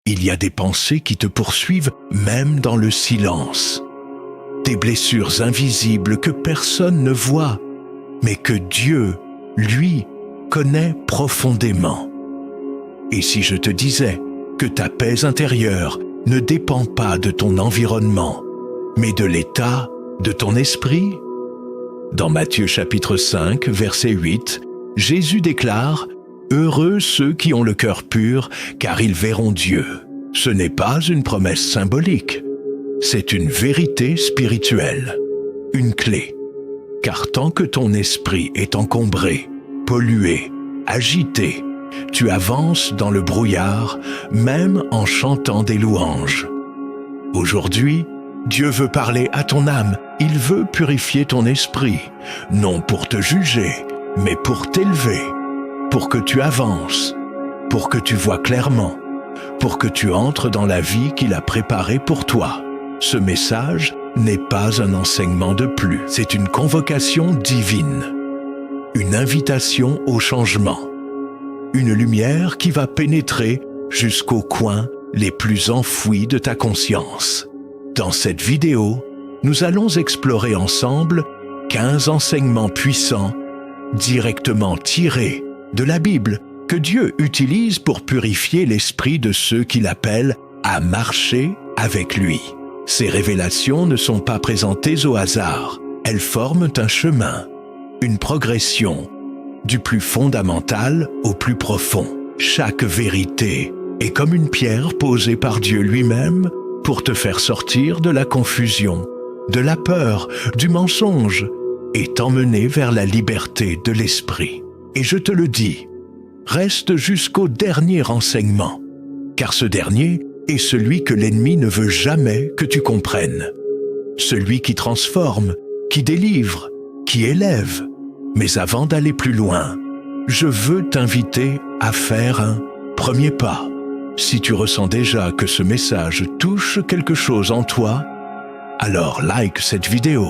Il y a des pensées qui te poursuivent même dans le silence. Des blessures invisibles que personne ne voit, mais que Dieu, lui, connaît profondément. Et si je te disais que ta paix intérieure ne dépend pas de ton environnement, mais de l'état de ton esprit? Dans Matthieu chapitre 5, verset 8, Jésus déclare « Heureux ceux qui ont le cœur pur, car ils verront Dieu ». Ce n'est pas une promesse symbolique, c'est une vérité spirituelle, une clé. Car tant que ton esprit est encombré, pollué, agité, tu avances dans le brouillard, même en chantant des louanges. Aujourd'hui, Dieu veut parler à ton âme, il veut purifier ton esprit, non pour te juger, mais pour t'élever, pour que tu avances, pour que tu vois clairement, pour que tu entres dans la vie qu'il a préparée pour toi. Ce message n'est pas un enseignement de plus, c'est une convocation divine, une invitation au changement, une lumière qui va pénétrer jusqu'aux coins les plus enfouis de ta conscience. Dans cette vidéo, nous allons explorer ensemble 15 enseignements puissants, directement tirés de la Bible, que Dieu utilise pour purifier l'esprit de ceux qu'il appelle à marcher avec lui. Ces révélations ne sont pas présentées au hasard, elles forment un chemin, une progression, du plus fondamental au plus profond. Chaque vérité est comme une pierre posée par Dieu lui-même pour te faire sortir de la confusion, de la peur, du mensonge et t'emmener vers la liberté de l'esprit. Et je te le dis, reste jusqu'au dernier enseignement, car ce dernier est celui que l'ennemi ne veut jamais que tu comprennes. Celui qui transforme, qui délivre, qui élève. Mais avant d'aller plus loin, je veux t'inviter à faire un premier pas. Si tu ressens déjà que ce message touche quelque chose en toi, alors like cette vidéo,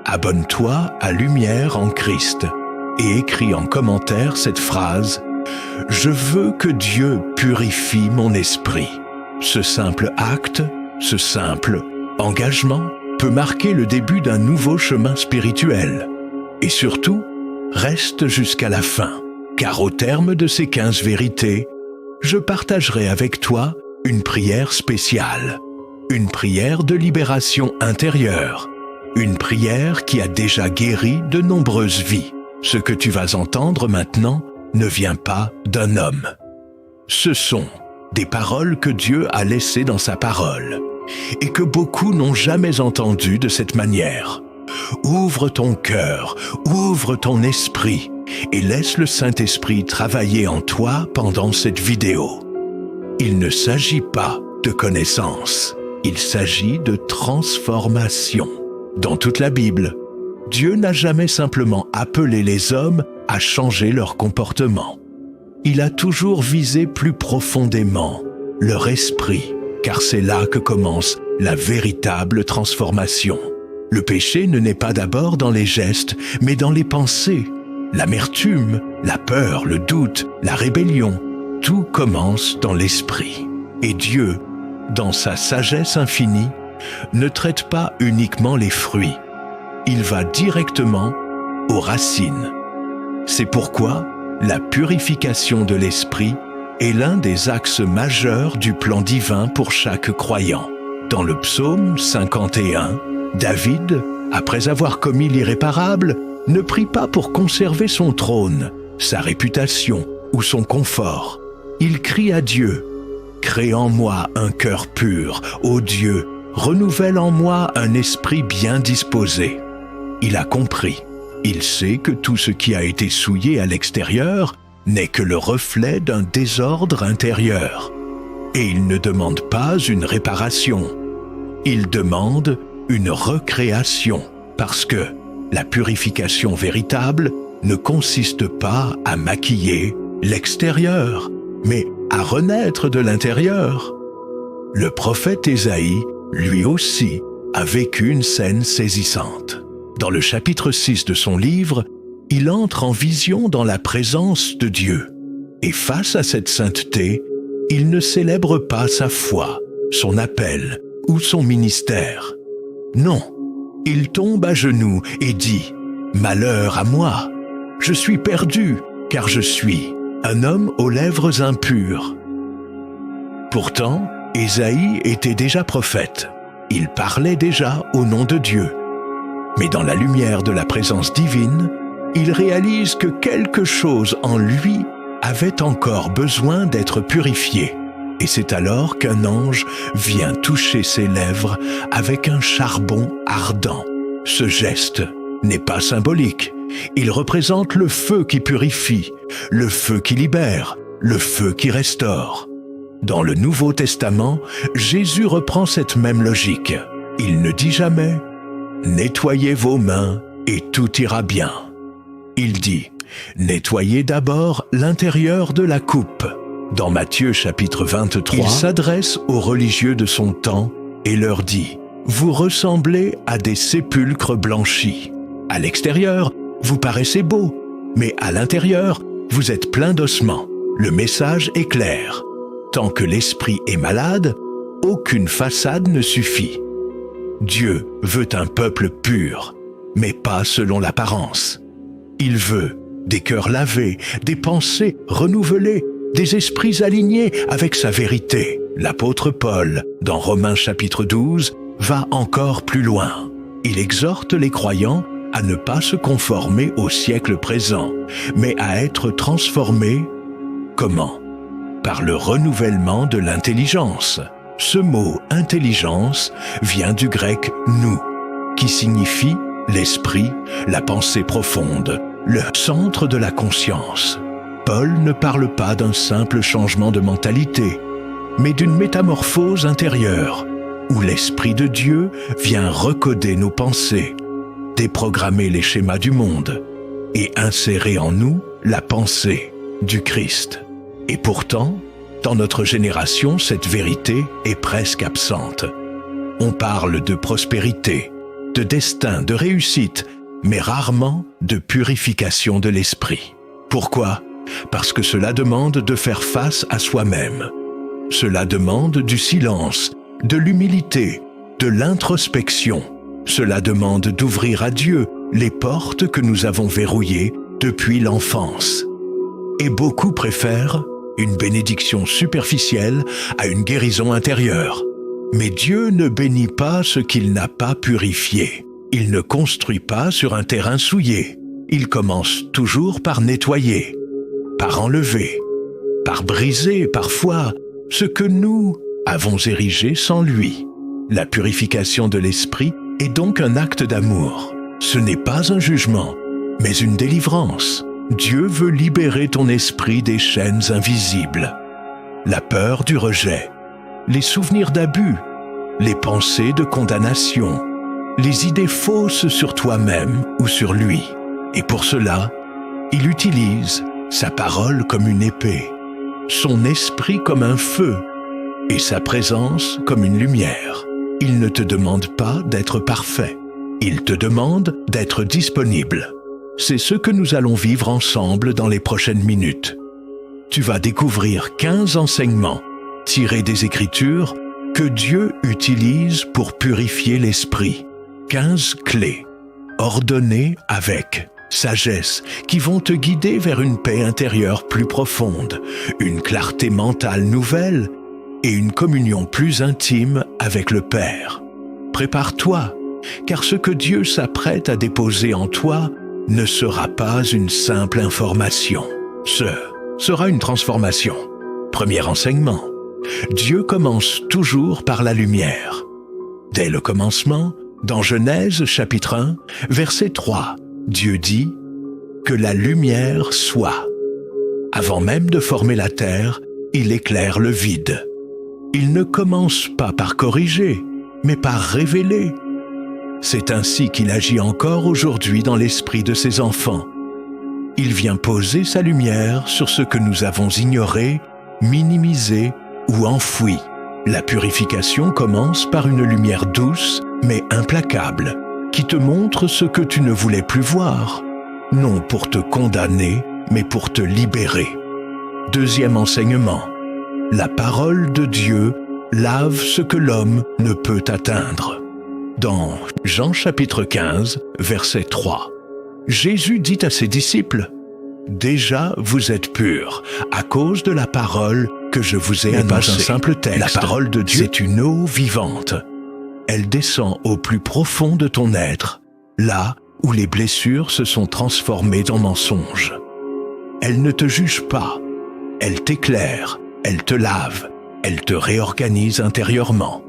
abonne-toi à Lumière en Christ et écris en commentaire cette phrase « Je veux que Dieu purifie mon esprit ». Ce simple acte, ce simple engagement peut marquer le début d'un nouveau chemin spirituel. Et surtout, reste jusqu'à la fin, car au terme de ces 15 vérités, je partagerai avec toi une prière spéciale, une prière de libération intérieure, une prière qui a déjà guéri de nombreuses vies. Ce que tu vas entendre maintenant ne vient pas d'un homme. Ce sont des paroles que Dieu a laissées dans sa parole et que beaucoup n'ont jamais entendues de cette manière. Ouvre ton cœur, ouvre ton esprit et laisse le Saint-Esprit travailler en toi pendant cette vidéo. Il ne s'agit pas de connaissance, il s'agit de transformation. Dans toute la Bible, Dieu n'a jamais simplement appelé les hommes à changer leur comportement. Il a toujours visé plus profondément leur esprit, car c'est là que commence la véritable transformation. Le péché ne naît pas d'abord dans les gestes, mais dans les pensées. L'amertume, la peur, le doute, la rébellion, tout commence dans l'esprit. Et Dieu, dans sa sagesse infinie, ne traite pas uniquement les fruits. Il va directement aux racines. C'est pourquoi la purification de l'esprit est l'un des axes majeurs du plan divin pour chaque croyant. Dans le psaume 51, David, après avoir commis l'irréparable, ne prie pas pour conserver son trône, sa réputation ou son confort. Il crie à Dieu « Crée en moi un cœur pur, ô Dieu, renouvelle en moi un esprit bien disposé. » Il a compris. Il sait que tout ce qui a été souillé à l'extérieur n'est que le reflet d'un désordre intérieur. Et il ne demande pas une réparation. Il demande une recréation, parce que la purification véritable ne consiste pas à maquiller l'extérieur, mais à renaître de l'intérieur. Le prophète Ésaïe, lui aussi, a vécu une scène saisissante. Dans le chapitre 6 de son livre, il entre en vision dans la présence de Dieu. Et face à cette sainteté, il ne célèbre pas sa foi, son appel ou son ministère. Non, il tombe à genoux et dit « Malheur à moi, je suis perdu, car je suis un homme aux lèvres impures. » Pourtant, Ésaïe était déjà prophète. Il parlait déjà au nom de Dieu. Mais dans la lumière de la présence divine, il réalise que quelque chose en lui avait encore besoin d'être purifié. Et c'est alors qu'un ange vient toucher ses lèvres avec un charbon ardent. Ce geste n'est pas symbolique. Il représente le feu qui purifie, le feu qui libère, le feu qui restaure. Dans le Nouveau Testament, Jésus reprend cette même logique. Il ne dit jamais « Nettoyez vos mains et tout ira bien ». Il dit « Nettoyez d'abord l'intérieur de la coupe ». Dans Matthieu chapitre 23, il s'adresse aux religieux de son temps et leur dit « Vous ressemblez à des sépulcres blanchis. À l'extérieur, vous paraissez beaux, mais à l'intérieur, vous êtes plein d'ossements. Le message est clair. Tant que l'esprit est malade, aucune façade ne suffit. Dieu veut un peuple pur, mais pas selon l'apparence. Il veut des cœurs lavés, des pensées renouvelées, des esprits alignés avec sa vérité. L'apôtre Paul, dans Romains chapitre 12, va encore plus loin. Il exhorte les croyants à ne pas se conformer au siècle présent, mais à être transformés. Comment ? Par le renouvellement de l'intelligence. Ce mot « intelligence » vient du grec « nous », qui signifie l'esprit, la pensée profonde, le centre de la conscience. Paul ne parle pas d'un simple changement de mentalité, mais d'une métamorphose intérieure, où l'Esprit de Dieu vient recoder nos pensées, déprogrammer les schémas du monde et insérer en nous la pensée du Christ. Et pourtant, dans notre génération, cette vérité est presque absente. On parle de prospérité, de destin, de réussite, mais rarement de purification de l'esprit. Pourquoi ? Parce que cela demande de faire face à soi-même. Cela demande du silence, de l'humilité, de l'introspection. Cela demande d'ouvrir à Dieu les portes que nous avons verrouillées depuis l'enfance. Et beaucoup préfèrent une bénédiction superficielle à une guérison intérieure. Mais Dieu ne bénit pas ce qu'il n'a pas purifié. Il ne construit pas sur un terrain souillé. Il commence toujours par nettoyer, par enlever, par briser parfois ce que nous avons érigé sans lui. La purification de l'esprit est donc un acte d'amour. Ce n'est pas un jugement, mais une délivrance. Dieu veut libérer ton esprit des chaînes invisibles. La peur du rejet, les souvenirs d'abus, les pensées de condamnation, les idées fausses sur toi-même ou sur lui. Et pour cela, il utilise sa parole comme une épée, son esprit comme un feu et sa présence comme une lumière. Il ne te demande pas d'être parfait, il te demande d'être disponible. C'est ce que nous allons vivre ensemble dans les prochaines minutes. Tu vas découvrir 15 enseignements tirés des Écritures que Dieu utilise pour purifier l'esprit. 15 clés, ordonnées avec sagesse, qui vont te guider vers une paix intérieure plus profonde, une clarté mentale nouvelle et une communion plus intime avec le Père. Prépare-toi, car ce que Dieu s'apprête à déposer en toi ne sera pas une simple information. Ce sera une transformation. Premier enseignement. Dieu commence toujours par la lumière. Dès le commencement, dans Genèse chapitre 1, verset 3, Dieu dit « Que la lumière soit ». Avant même de former la terre, il éclaire le vide. Il ne commence pas par corriger, mais par révéler. C'est ainsi qu'il agit encore aujourd'hui dans l'esprit de ses enfants. Il vient poser sa lumière sur ce que nous avons ignoré, minimisé ou enfoui. La purification commence par une lumière douce mais implacable, qui te montre ce que tu ne voulais plus voir, non pour te condamner, mais pour te libérer. Deuxième enseignement. La parole de Dieu lave ce que l'homme ne peut atteindre. Dans Jean chapitre 15, verset 3, Jésus dit à ses disciples, « Déjà vous êtes purs, à cause de la parole que je vous ai annoncée. » Pas un simple texte. La parole de Dieu est une eau vivante. Elle descend au plus profond de ton être, là où les blessures se sont transformées en mensonges. Elle ne te juge pas, elle t'éclaire, elle te lave, elle te réorganise intérieurement.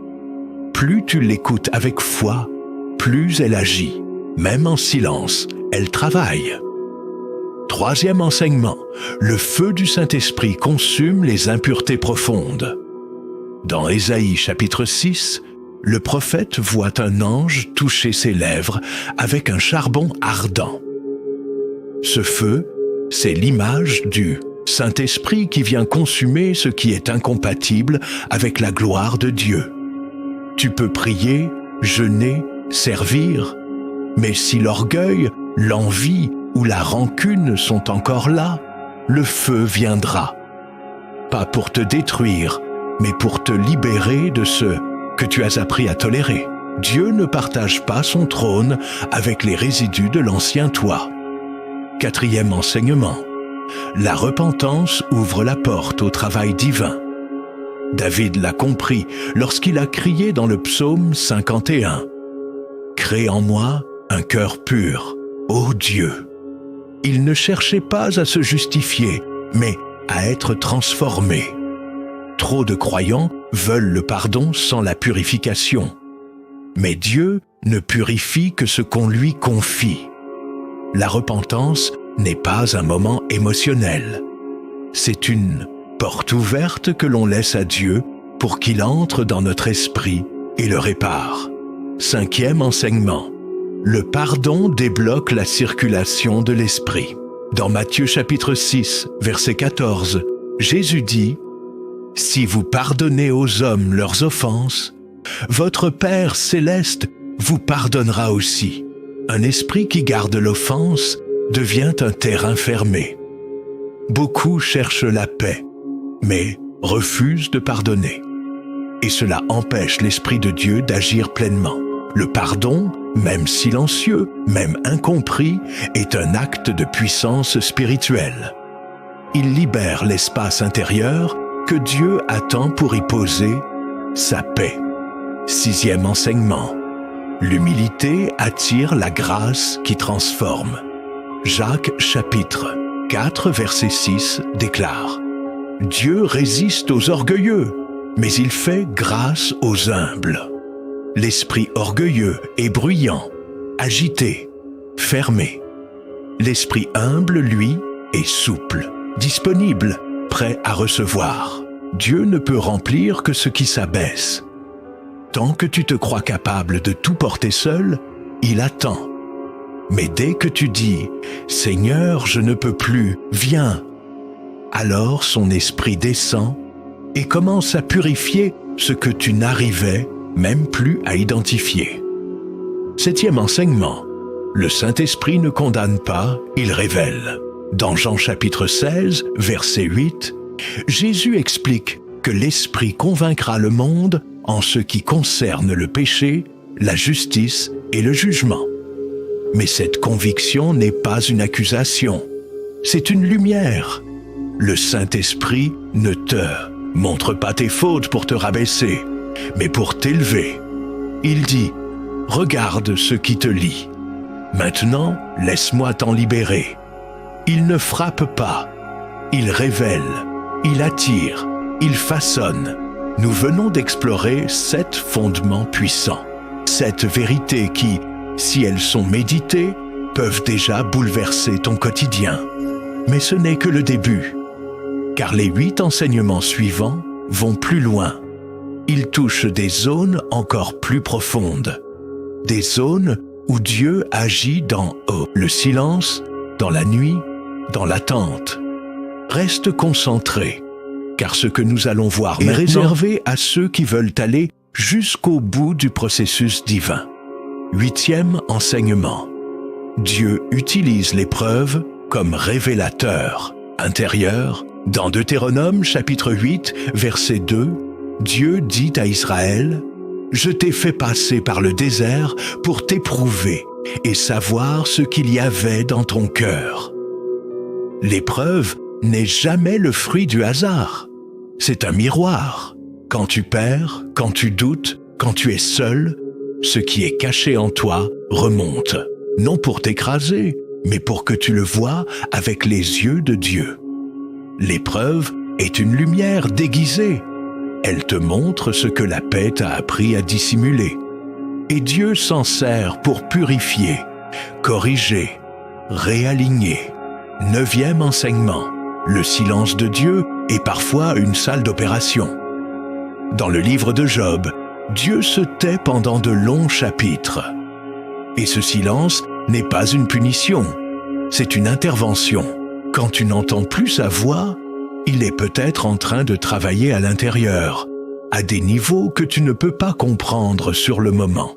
Plus tu l'écoutes avec foi, plus elle agit. Même en silence, elle travaille. Troisième enseignement, le feu du Saint-Esprit consume les impuretés profondes. Dans Ésaïe chapitre 6, le prophète voit un ange toucher ses lèvres avec un charbon ardent. Ce feu, c'est l'image du Saint-Esprit qui vient consumer ce qui est incompatible avec la gloire de Dieu. Tu peux prier, jeûner, servir, mais si l'orgueil, l'envie ou la rancune sont encore là, le feu viendra. Pas pour te détruire, mais pour te libérer de ce que tu as appris à tolérer. Dieu ne partage pas son trône avec les résidus de l'ancien toi. Quatrième enseignement. La repentance ouvre la porte au travail divin. David l'a compris lorsqu'il a crié dans le psaume 51. « Crée en moi un cœur pur, ô Dieu !» Il ne cherchait pas à se justifier, mais à être transformé. Trop de croyants veulent le pardon sans la purification. Mais Dieu ne purifie que ce qu'on lui confie. La repentance n'est pas un moment émotionnel. C'est une porte ouverte que l'on laisse à Dieu pour qu'il entre dans notre esprit et le répare. Cinquième enseignement. Le pardon débloque la circulation de l'esprit. Dans Matthieu chapitre 6, verset 14, Jésus dit « Si vous pardonnez aux hommes leurs offenses, votre Père céleste vous pardonnera aussi. » Un esprit qui garde l'offense devient un terrain fermé. Beaucoup cherchent la paix, mais refusent de pardonner. Et cela empêche l'Esprit de Dieu d'agir pleinement. Le pardon, même silencieux, même incompris, est un acte de puissance spirituelle. Il libère l'espace intérieur que Dieu attend pour y poser sa paix. Sixième enseignement. L'humilité attire la grâce qui transforme. Jacques chapitre 4 verset 6 déclare « Dieu résiste aux orgueilleux, mais il fait grâce aux humbles. » L'esprit orgueilleux est bruyant, agité, fermé. L'esprit humble, lui, est souple, disponible, prêt à recevoir. Dieu ne peut remplir que ce qui s'abaisse. Tant que tu te crois capable de tout porter seul, il attend. Mais dès que tu dis « Seigneur, je ne peux plus, viens », alors son esprit descend et commence à purifier ce que tu n'arrivais même plus à identifier. Septième enseignement. Le Saint-Esprit ne condamne pas, il révèle. Dans Jean chapitre 16, verset 8, Jésus explique que l'Esprit convaincra le monde en ce qui concerne le péché, la justice et le jugement. Mais cette conviction n'est pas une accusation, c'est une lumière. Le Saint-Esprit ne te montre pas tes fautes pour te rabaisser, mais pour t'élever. Il dit « Regarde ce qui te lie. Maintenant, laisse-moi t'en libérer. » Il ne frappe pas, il révèle, il attire, il façonne. Nous venons d'explorer 7 fondements puissants. 7 vérités qui, si elles sont méditées, peuvent déjà bouleverser ton quotidien. Mais ce n'est que le début, car les 8 enseignements suivants vont plus loin. Ils touchent des zones encore plus profondes, des zones où Dieu agit dans le silence, dans la nuit, dans l'attente. Reste concentré, car ce que nous allons voir est réservé à ceux qui veulent aller jusqu'au bout du processus divin. 8e enseignement. Dieu utilise l'épreuve comme révélateur intérieur Dans Deutéronome chapitre 8, verset 2, Dieu dit à Israël, « Je t'ai fait passer par le désert pour t'éprouver et savoir ce qu'il y avait dans ton cœur. » L'épreuve n'est jamais le fruit du hasard. C'est un miroir. Quand tu perds, quand tu doutes, quand tu es seul, ce qui est caché en toi remonte, non pour t'écraser, mais pour que tu le vois avec les yeux de Dieu. L'épreuve est une lumière déguisée. Elle te montre ce que la paix t'a appris à dissimuler. Et Dieu s'en sert pour purifier, corriger, réaligner. 9e enseignement. Le silence de Dieu est parfois une salle d'opération. Dans le livre de Job, Dieu se tait pendant de longs chapitres. Et ce silence n'est pas une punition, c'est une intervention. Quand tu n'entends plus sa voix, il est peut-être en train de travailler à l'intérieur, à des niveaux que tu ne peux pas comprendre sur le moment.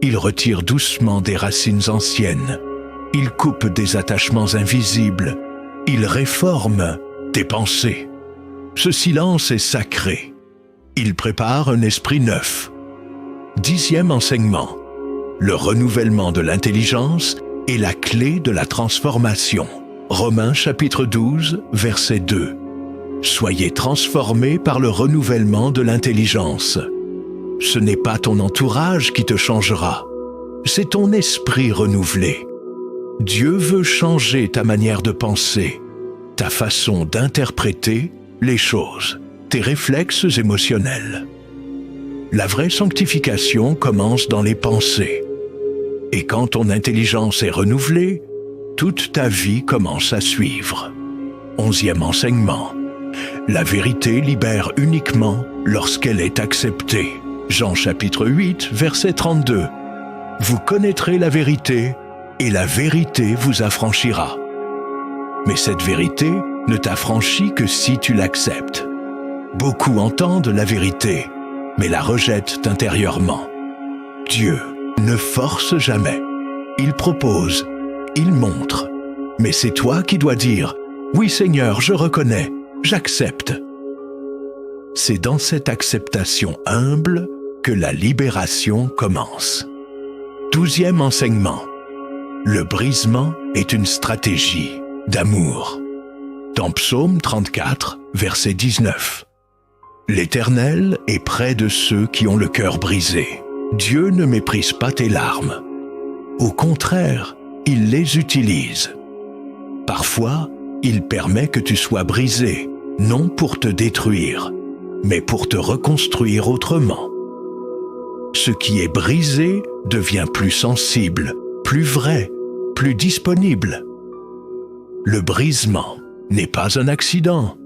Il retire doucement des racines anciennes. Il coupe des attachements invisibles. Il réforme tes pensées. Ce silence est sacré. Il prépare un esprit neuf. 10e enseignement. Le renouvellement de l'intelligence est la clé de la transformation. Romains chapitre 12, verset 2. Soyez transformés par le renouvellement de l'intelligence. Ce n'est pas ton entourage qui te changera, c'est ton esprit renouvelé. Dieu veut changer ta manière de penser, ta façon d'interpréter les choses, tes réflexes émotionnels. La vraie sanctification commence dans les pensées. Et quand ton intelligence est renouvelée, toute ta vie commence à suivre. 11e enseignement. La vérité libère uniquement lorsqu'elle est acceptée. Jean chapitre 8, verset 32. Vous connaîtrez la vérité, et la vérité vous affranchira. Mais cette vérité ne t'affranchit que si tu l'acceptes. Beaucoup entendent la vérité, mais la rejettent intérieurement. Dieu ne force jamais. Il propose, il montre. Mais c'est toi qui dois dire « Oui Seigneur, je reconnais, j'accepte ». C'est dans cette acceptation humble que la libération commence. 12e enseignement. Le brisement est une stratégie d'amour. Dans Psaume 34, verset 19. L'Éternel est près de ceux qui ont le cœur brisé. Dieu ne méprise pas tes larmes. Au contraire, il les utilise. Parfois, il permet que tu sois brisé, non pour te détruire, mais pour te reconstruire autrement. Ce qui est brisé devient plus sensible, plus vrai, plus disponible. Le brisement n'est pas un accident.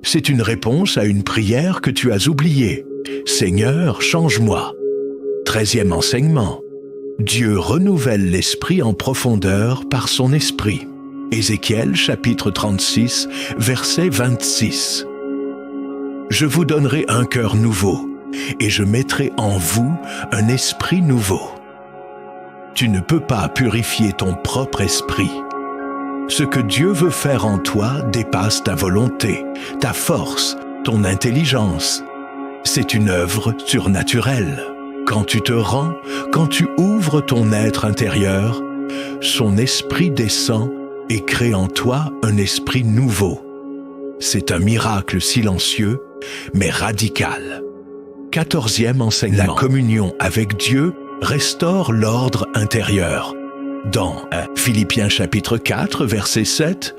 C'est une réponse à une prière que tu as oubliée. Seigneur, change-moi. 13e enseignement. Dieu renouvelle l'esprit en profondeur par son esprit. Ézéchiel chapitre 36, verset 26. Je vous donnerai un cœur nouveau, et je mettrai en vous un esprit nouveau. Tu ne peux pas purifier ton propre esprit. Ce que Dieu veut faire en toi dépasse ta volonté, ta force, ton intelligence. C'est une œuvre surnaturelle. Quand tu te rends, quand tu ouvres ton être intérieur, son esprit descend et crée en toi un esprit nouveau. C'est un miracle silencieux, mais radical. 14e enseignement. La communion avec Dieu restaure l'ordre intérieur. Dans Philippiens chapitre 4, verset 7,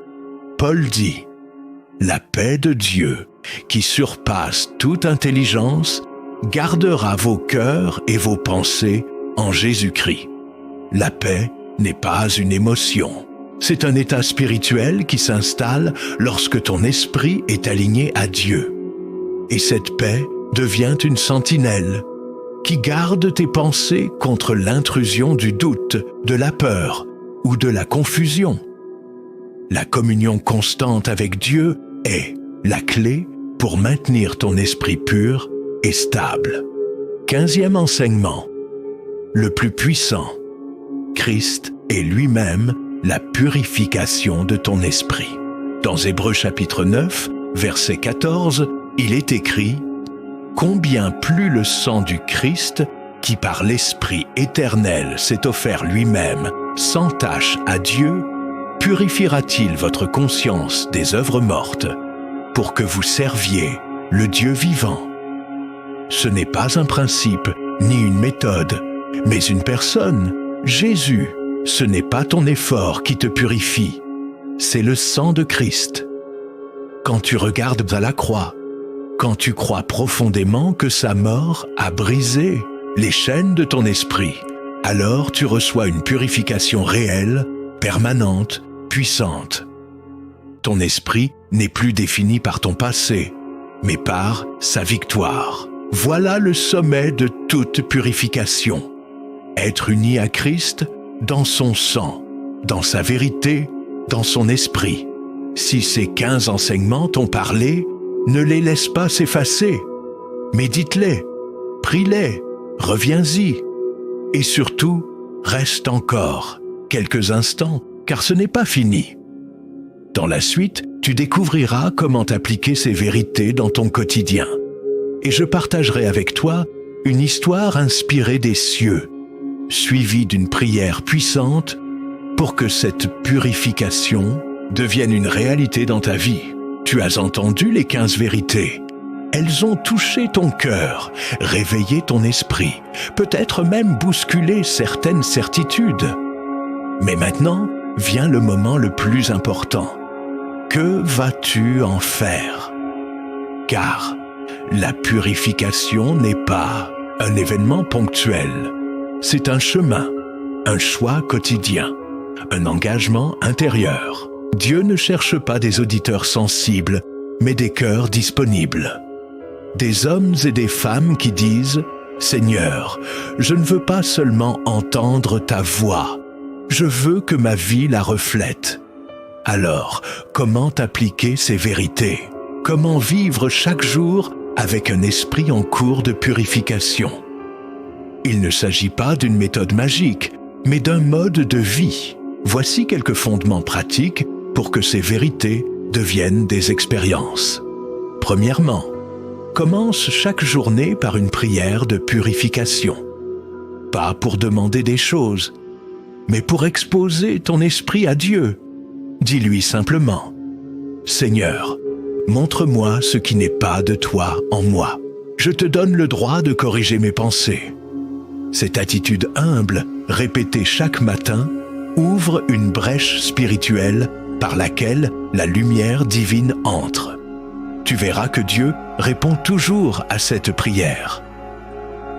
Paul dit « La paix de Dieu, qui surpasse toute intelligence, gardera vos cœurs et vos pensées en Jésus-Christ. » La paix n'est pas une émotion. C'est un état spirituel qui s'installe lorsque ton esprit est aligné à Dieu. Et cette paix devient une sentinelle qui garde tes pensées contre l'intrusion du doute, de la peur ou de la confusion. La communion constante avec Dieu est la clé pour maintenir ton esprit pur et stable. 15e enseignement. Le plus puissant, Christ est lui-même la purification de ton esprit. Dans Hébreux chapitre 9, verset 14, il est écrit « Combien plus le sang du Christ, qui par l'Esprit éternel s'est offert lui-même, sans tache à Dieu, purifiera-t-il votre conscience des œuvres mortes, pour que vous serviez le Dieu vivant ?» Ce n'est pas un principe, ni une méthode, mais une personne, Jésus. Ce n'est pas ton effort qui te purifie, c'est le sang de Christ. Quand tu regardes à la croix, quand tu crois profondément que sa mort a brisé les chaînes de ton esprit, alors tu reçois une purification réelle, permanente, puissante. Ton esprit n'est plus défini par ton passé, mais par sa victoire. Voilà le sommet de toute purification. Être uni à Christ dans son sang, dans sa vérité, dans son esprit. Si ces 15 enseignements t'ont parlé, ne les laisse pas s'effacer. Médite-les, prie-les, reviens-y. Et surtout, reste encore quelques instants, car ce n'est pas fini. Dans la suite, tu découvriras comment appliquer ces vérités dans ton quotidien. Et je partagerai avec toi une histoire inspirée des cieux, suivie d'une prière puissante pour que cette purification devienne une réalité dans ta vie. Tu as entendu les 15 vérités. Elles ont touché ton cœur, réveillé ton esprit, peut-être même bousculé certaines certitudes. Mais maintenant, vient le moment le plus important. Que vas-tu en faire? Car la purification n'est pas un événement ponctuel. C'est un chemin, un choix quotidien, un engagement intérieur. Dieu ne cherche pas des auditeurs sensibles, mais des cœurs disponibles. Des hommes et des femmes qui disent « Seigneur, je ne veux pas seulement entendre ta voix, je veux que ma vie la reflète. » Alors, comment appliquer ces vérités? Comment vivre chaque jour avec un esprit en cours de purification? Il ne s'agit pas d'une méthode magique, mais d'un mode de vie. Voici quelques fondements pratiques pour que ces vérités deviennent des expériences. Premièrement, commence chaque journée par une prière de purification. Pas pour demander des choses, mais pour exposer ton esprit à Dieu. Dis-lui simplement « Seigneur, montre-moi ce qui n'est pas de toi en moi. Je te donne le droit de corriger mes pensées. » Cette attitude humble, répétée chaque matin, ouvre une brèche spirituelle par laquelle la lumière divine entre. Tu verras que Dieu répond toujours à cette prière.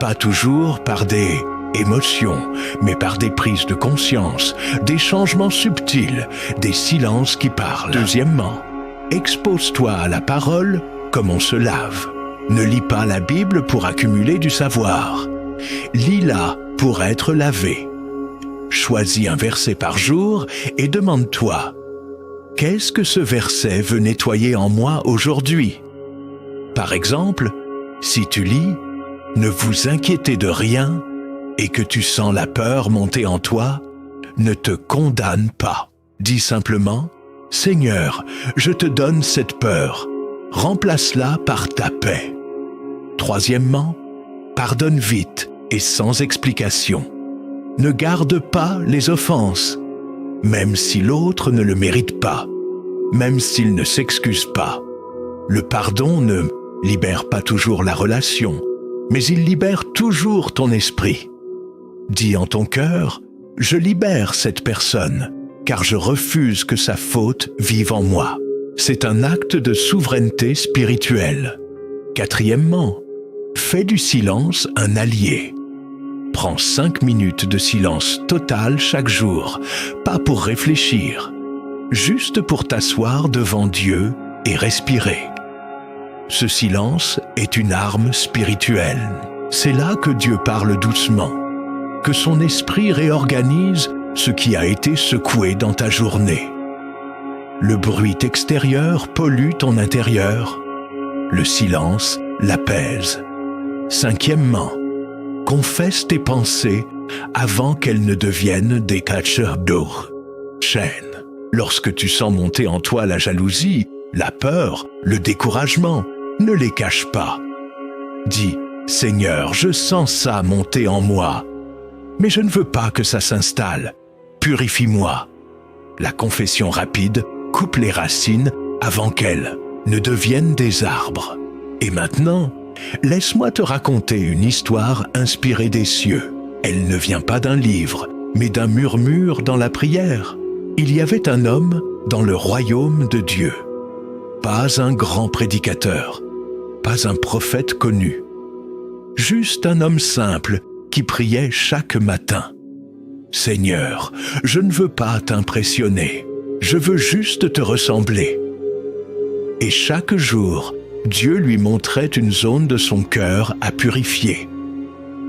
Pas toujours par des émotions, mais par des prises de conscience, des changements subtils, des silences qui parlent. Deuxièmement, expose-toi à la parole comme on se lave. Ne lis pas la Bible pour accumuler du savoir. Lis-la pour être lavé. Choisis un verset par jour et demande-toi « Qu'est-ce que ce verset veut nettoyer en moi aujourd'hui ?» Par exemple, si tu lis « Ne vous inquiétez de rien » et que tu sens la peur monter en toi, ne te condamne pas. Dis simplement « Seigneur, je te donne cette peur, remplace-la par ta paix. » Troisièmement, pardonne vite et sans explication. Ne garde pas les offenses, même si l'autre ne le mérite pas, même s'il ne s'excuse pas. Le pardon ne libère pas toujours la relation, mais il libère toujours ton esprit. Dis en ton cœur, « Je libère cette personne, car je refuse que sa faute vive en moi. » C'est un acte de souveraineté spirituelle. Quatrièmement, fais du silence un allié. Prends 5 minutes de silence total chaque jour, pas pour réfléchir, juste pour t'asseoir devant Dieu et respirer. Ce silence est une arme spirituelle. C'est là que Dieu parle doucement, que son esprit réorganise ce qui a été secoué dans ta journée. Le bruit extérieur pollue ton intérieur. Le silence l'apaise. Cinquièmement, confesse tes pensées avant qu'elles ne deviennent des catcheurs d'eau. Chaîne. Lorsque tu sens monter en toi la jalousie, la peur, le découragement, ne les cache pas. Dis, Seigneur, je sens ça monter en moi, mais je ne veux pas que ça s'installe. Purifie-moi. La confession rapide coupe les racines avant qu'elles ne deviennent des arbres. Et maintenant, laisse-moi te raconter une histoire inspirée des cieux. Elle ne vient pas d'un livre, mais d'un murmure dans la prière. Il y avait un homme dans le royaume de Dieu. Pas un grand prédicateur, pas un prophète connu. Juste un homme simple qui priait chaque matin. « Seigneur, je ne veux pas t'impressionner, je veux juste te ressembler. » Et chaque jour, Dieu lui montrait une zone de son cœur à purifier.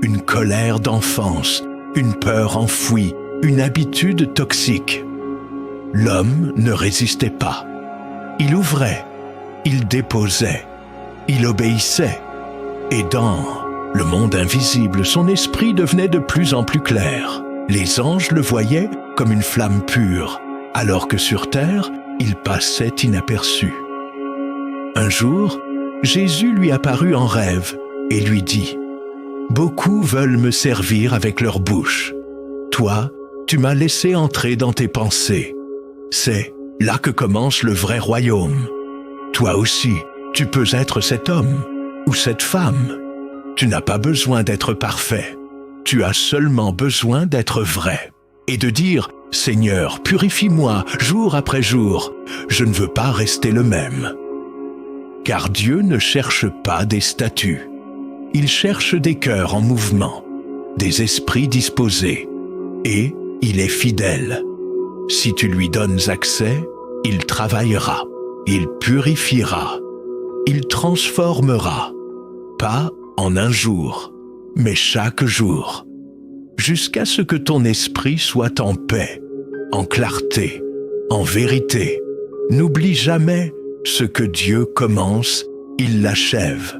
Une colère d'enfance, une peur enfouie, une habitude toxique. L'homme ne résistait pas. Il ouvrait, il déposait, il obéissait. Et dans le monde invisible, son esprit devenait de plus en plus clair. Les anges le voyaient comme une flamme pure, alors que sur terre, il passait inaperçu. Un jour, Jésus lui apparut en rêve et lui dit « Beaucoup veulent me servir avec leur bouche. Toi, tu m'as laissé entrer dans tes pensées. C'est là que commence le vrai royaume. Toi aussi, tu peux être cet homme ou cette femme. Tu n'as pas besoin d'être parfait. Tu as seulement besoin d'être vrai et de dire « Seigneur, purifie-moi jour après jour. Je ne veux pas rester le même. » Car Dieu ne cherche pas des statues. Il cherche des cœurs en mouvement, des esprits disposés. Et il est fidèle. Si tu lui donnes accès, il travaillera, il purifiera, il transformera, pas en un jour, mais chaque jour, jusqu'à ce que ton esprit soit en paix, en clarté, en vérité. N'oublie jamais, ce que Dieu commence, il l'achève.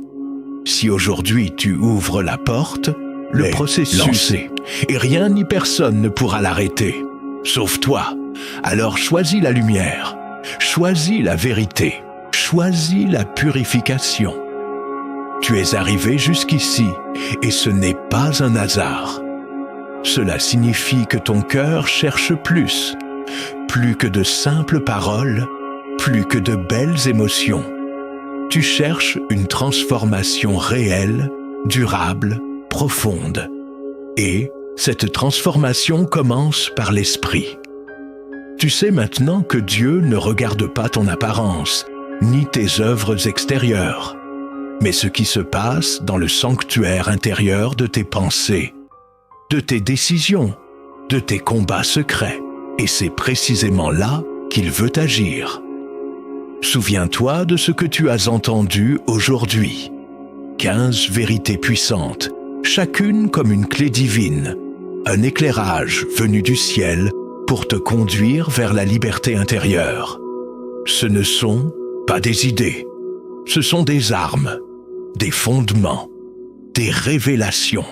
Si aujourd'hui tu ouvres la porte, le processus lancé, et rien ni personne ne pourra l'arrêter, sauf toi. Alors choisis la lumière, choisis la vérité, choisis la purification. Tu es arrivé jusqu'ici, et ce n'est pas un hasard. Cela signifie que ton cœur cherche plus que de simples paroles, plus que de belles émotions. Tu cherches une transformation réelle, durable, profonde. Et cette transformation commence par l'esprit. Tu sais maintenant que Dieu ne regarde pas ton apparence, ni tes œuvres extérieures, mais ce qui se passe dans le sanctuaire intérieur de tes pensées, de tes décisions, de tes combats secrets. Et c'est précisément là qu'il veut agir. Souviens-toi de ce que tu as entendu aujourd'hui. 15 vérités puissantes, chacune comme une clé divine, un éclairage venu du ciel pour te conduire vers la liberté intérieure. Ce ne sont pas des idées, ce sont des armes, des fondements, des révélations.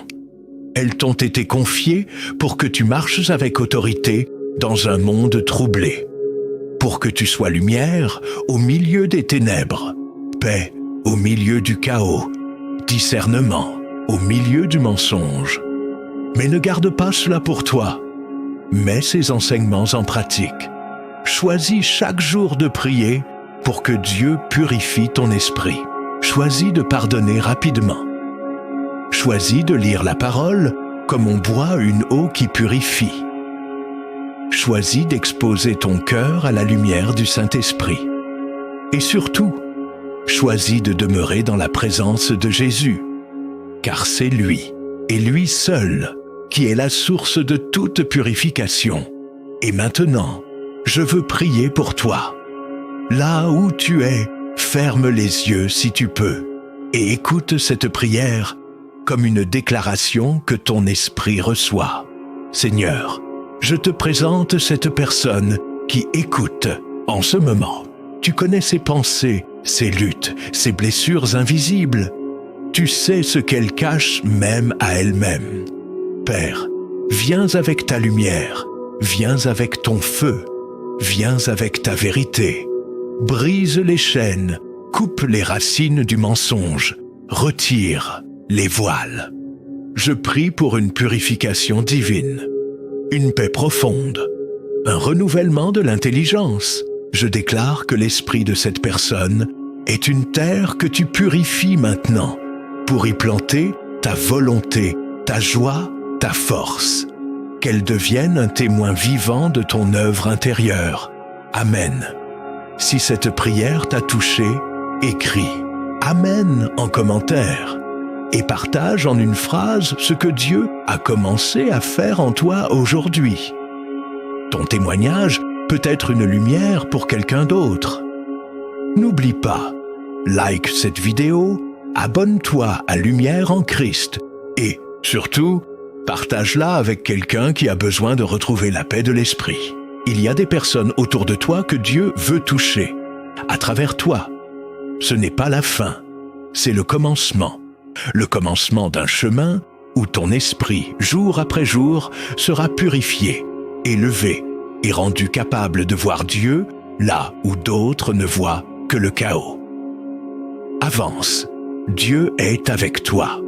Elles t'ont été confiées pour que tu marches avec autorité dans un monde troublé, pour que tu sois lumière au milieu des ténèbres, paix au milieu du chaos, discernement au milieu du mensonge. Mais ne garde pas cela pour toi. Mets ces enseignements en pratique. Choisis chaque jour de prier pour que Dieu purifie ton esprit. Choisis de pardonner rapidement. Choisis de lire la parole comme on boit une eau qui purifie. Choisis d'exposer ton cœur à la lumière du Saint-Esprit. Et surtout, choisis de demeurer dans la présence de Jésus, car c'est lui, et lui seul, qui est la source de toute purification. Et maintenant, je veux prier pour toi. Là où tu es, ferme les yeux si tu peux, et écoute cette prière comme une déclaration que ton esprit reçoit. Seigneur, je te présente cette personne qui écoute en ce moment. Tu connais ses pensées, ses luttes, ses blessures invisibles. Tu sais ce qu'elle cache même à elle-même. Père, viens avec ta lumière, viens avec ton feu. viens avec ta vérité. Brise les chaînes, coupe les racines du mensonge, retire les voiles. Je prie pour une purification divine, une paix profonde, un renouvellement de l'intelligence. Je déclare que l'esprit de cette personne est une terre que tu purifies maintenant pour y planter ta volonté, ta joie, ta force. Qu'elle devienne un témoin vivant de ton œuvre intérieure. Amen. Si cette prière t'a touché, écris « Amen » en commentaire et partage en une phrase ce que Dieu a commencé à faire en toi aujourd'hui. Ton témoignage peut être une lumière pour quelqu'un d'autre. N'oublie pas, like cette vidéo, abonne-toi à Lumière en Christ et, surtout, partage-la avec quelqu'un qui a besoin de retrouver la paix de l'esprit. Il y a des personnes autour de toi que Dieu veut toucher, à travers toi. Ce n'est pas la fin, c'est le commencement d'un chemin où ton esprit, jour après jour, sera purifié, élevé et rendu capable de voir Dieu là où d'autres ne voient que le chaos. Avance, Dieu est avec toi.